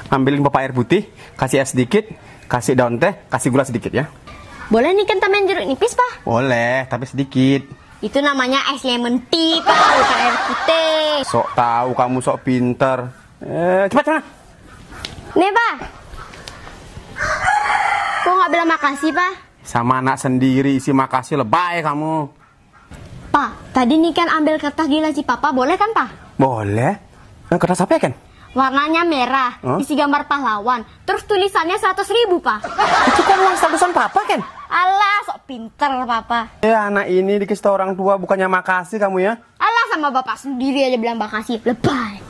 Ambilin papa air putih, kasih es sedikit, kasih daun teh, kasih gula sedikit ya. Boleh nih kan tambahin jeruk nipis, Pak? Boleh, tapi sedikit. Itu namanya es lemon tea, Pak, bukan air putih. Sok tahu kamu sok pinter. Cepat. Nih, Pak. Kok nggak bilang makasih, Pak? Sama anak sendiri isi makasih lebay kamu. Pak, tadi nih kan ambil kertas di laci Papa, boleh kan, Pak? Boleh. Kertas apa ya, Ken? Warnanya merah, isi gambar pahlawan. Terus tulisannya 100.000, Pak. Itu kan uang statusan papa, Ken. Alah, sok pinter, Papa. Ya, anak ini dikasih tahu orang tua bukannya makasih kamu ya. Alah, sama Bapak sendiri aja bilang makasih. Lebay.